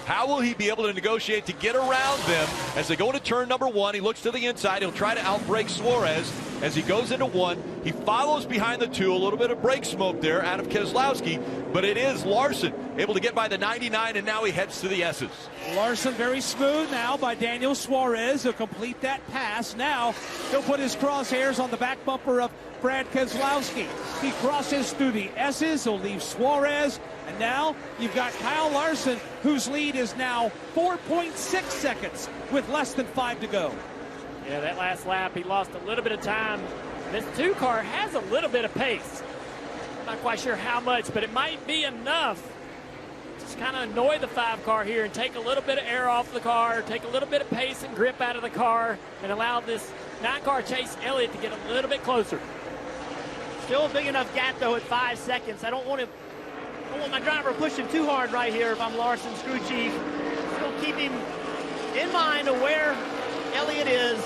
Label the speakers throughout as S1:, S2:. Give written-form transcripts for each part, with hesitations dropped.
S1: How will he be able to negotiate to get around them as they go into turn number 1? He looks to the inside. He'll try to outbrake Suarez as he goes into 1. He follows behind the 2. A little bit of brake smoke there out of Keselowski, but it is Larson able to get by the 99, and now he heads to the S's.
S2: Larson very smooth now by Daniel Suarez. He'll complete that pass. Now he'll put his crosshairs on the back bumper of Brad Keselowski. He crosses through the S's. He'll leave Suarez. And now you've got Kyle Larson, whose lead is now 4.6 seconds with less than 5 to go.
S3: Yeah, that last lap, he lost a little bit of time. This 2 car has a little bit of pace. I'm not quite sure how much, but it might be enough to just kind of annoy the 5 car here and take a little bit of air off the car, take a little bit of pace and grip out of the car, and allow this 9 car Chase Elliott to get a little bit closer.
S4: Still a big enough gap, though, at 5 seconds. I don't want my driver pushing too hard right here if I'm Larson's crew chief. Still keep him in mind of where Elliott is.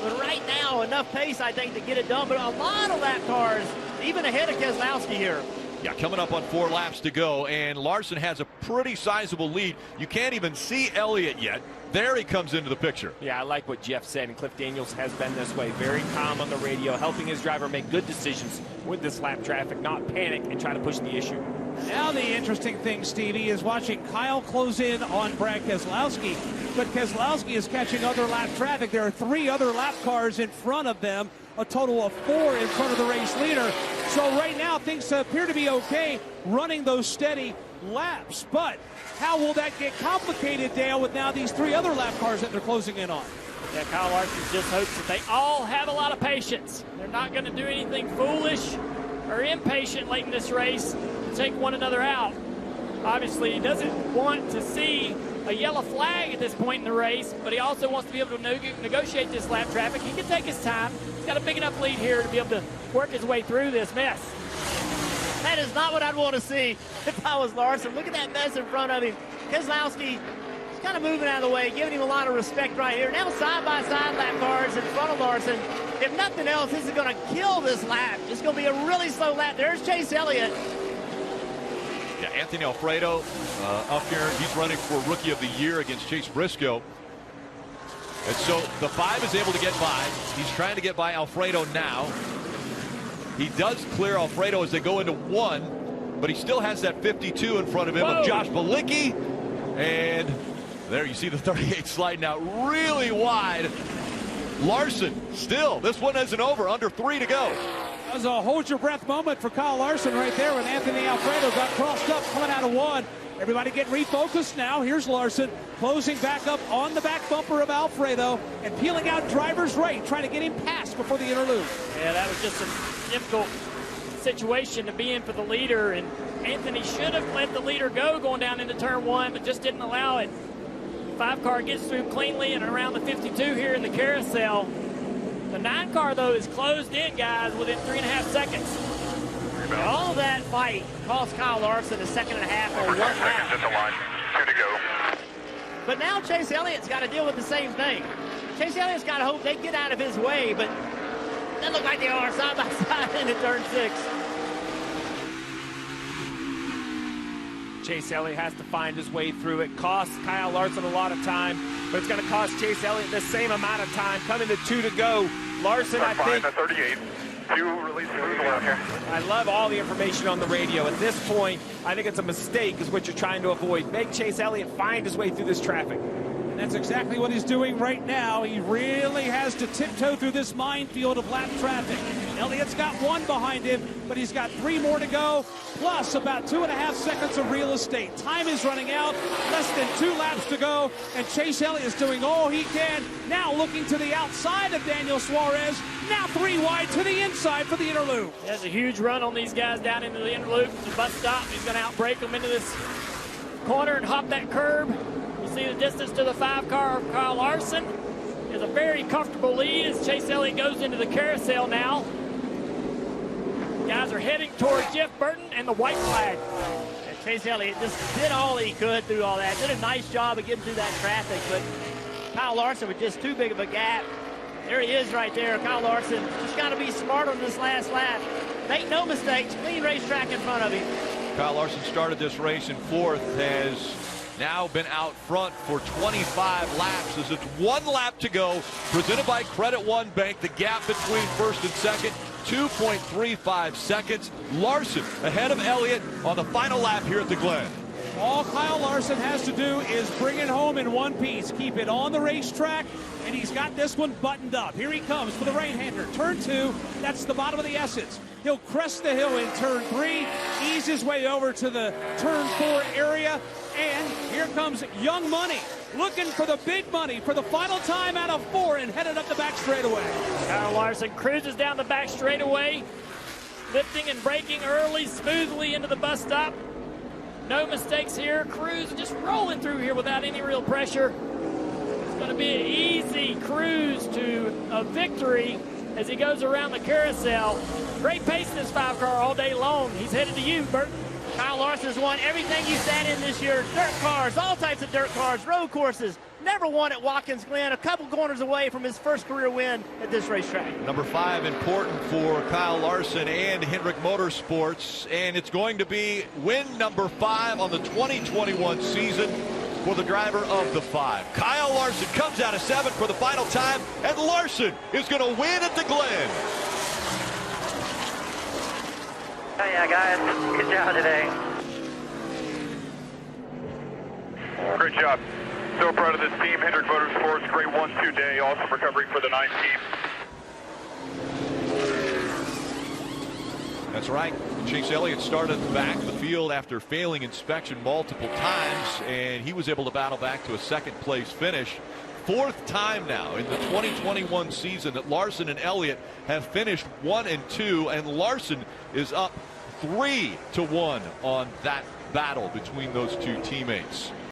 S4: But right now, enough pace, I think, to get it done. But a lot of lap cars, even ahead of Keselowski here.
S1: Yeah, coming up on 4 laps to go, and Larson has a pretty sizable lead. You can't even see Elliott yet. There he comes into the picture.
S5: Yeah, I like what Jeff said, and Cliff Daniels has been this way. Very calm on the radio, helping his driver make good decisions with this lap traffic, not panic and try to push the issue.
S2: Now the interesting thing, Stevie, is watching Kyle close in on Brad Keselowski. But Keselowski is catching other lap traffic. There are 3 other lap cars in front of them, a total of 4 in front of the race leader. So right now things appear to be okay, running those steady laps. But how will that get complicated, Dale, with now these 3 other lap cars that they're closing in on?
S3: Yeah, Kyle Larson just hopes that they all have a lot of patience. They're not going to do anything foolish or impatient late in this race to take one another out. Obviously, he doesn't want to see a yellow flag at this point in the race, but he also wants to be able to negotiate this lap traffic. He can take his time. He's got a big enough lead here to be able to work his way through this mess.
S4: That is not what I'd want to see if I was Larson. Look at that mess in front of him. Keselowski is kind of moving out of the way, giving him a lot of respect right here. Now side-by-side lap cars in front of Larson. If nothing else, this is going to kill this lap. It's going to be a really slow lap. There's Chase Elliott.
S1: Yeah, Anthony Alfredo up here. He's running for Rookie of the Year against Chase Briscoe. And so the 5 is able to get by. He's trying to get by Alfredo now. He does clear Alfredo as they go into 1, but he still has that 52 in front of him of Josh Bilicki. And there you see the 38 sliding out really wide. Larson still, this one isn't over, under 3 to go.
S2: That was a hold-your-breath moment for Kyle Larson right there when Anthony Alfredo got crossed up coming out of 1. Everybody get refocused now. Here's Larson closing back up on the back bumper of Alfredo and peeling out driver's right, trying to get him past before the interlude.
S3: Yeah, that was just a difficult situation to be in for the leader, and Anthony should have let the leader go going down into turn 1, but just didn't allow it. The 5 car gets through cleanly and around the 52 here in the carousel. The 9 car, though, is closed in, guys, within 3.5 seconds.
S4: All that fight cost Kyle Larson a 1.5 seconds or 1 lap.
S6: Just a line, 2 to go.
S4: But now Chase Elliott's got to deal with the same thing. Chase Elliott's got to hope they get out of his way, but they look like they are side by side into turn 6.
S5: Chase Elliott has to find his way through it. Costs Kyle Larson a lot of time, but it's going to cost Chase Elliott the same amount of time. Coming to 2 to go. Larson, I think.
S6: 38. 2 release through the left here.
S5: I love all the information on the radio. At this point, I think it's a mistake is what you're trying to avoid. Make Chase Elliott find his way through this traffic.
S2: And that's exactly what he's doing right now. He really has to tiptoe through this minefield of lap traffic. Elliott's got 1 behind him, but he's got 3 more to go, plus about 2.5 seconds of real estate. Time is running out, less than 2 laps to go, and Chase Elliott is doing all he can. Now looking to the outside of Daniel Suarez, now 3 wide to the inside for the interlude.
S3: There's a huge run on these guys down into the interlude. The bus stop, he's going to outbrake them into this corner and hop that curb. You see the distance to the 5 car of Kyle Larson. Is a very comfortable lead as Chase Elliott goes into the carousel now. Guys are heading toward Jeff Burton and the white flag.
S4: And Chase Elliott just did all he could through all that. Did a nice job of getting through that traffic, but Kyle Larson with just too big of a gap. There he is right there. Kyle Larson just got to be smart on this last lap. Make no mistakes. Clean racetrack in front of him.
S1: Kyle Larson started this race in 4th, has now been out front for 25 laps as it's 1 lap to go. Presented by Credit One Bank. The gap between first and second, 2.35 seconds. Larson ahead of Elliott on the final lap here at the Glen.
S2: All Kyle Larson has to do is bring it home in one piece. Keep it on the racetrack, and he's got this one buttoned up. Here he comes for the right-hander. Turn 2, that's the bottom of the Essence. He'll crest the hill in turn 3, ease his way over to the turn 4 area, and here comes Young Money, looking for the big money for the final time out of 4 and headed up the back straightaway.
S3: Kyle Larson cruises down the back straightaway, lifting and braking early, smoothly into the bus stop. No mistakes here. Cruz just rolling through here without any real pressure. It's going to be an easy cruise to a victory as he goes around the carousel. Great pace in this 5-car all day long. He's headed to you, Burton.
S4: Kyle Larson's won everything you sat in this year. Dirt cars, all types of dirt cars, road courses. Never won at Watkins Glen, a couple corners away from his first career win at this racetrack.
S1: Number 5 important for Kyle Larson and Hendrick Motorsports, and it's going to be win number 5 on the 2021 season for the driver of the 5. Kyle Larson comes out of 7th for the final time, and Larson is going to win at the Glen.
S7: Oh yeah, guys, good job today.
S6: Great job. So proud of this team. Hendrick Motorsports, great 1-2 day. Awesome recovery for the 9 team.
S1: That's right. Chase Elliott started at the back of the field after failing inspection multiple times, and he was able to battle back to a 2nd place finish. 4th time now in the 2021 season that Larson and Elliott have finished 1 and 2, and Larson is up 3-1 on that battle between those two teammates.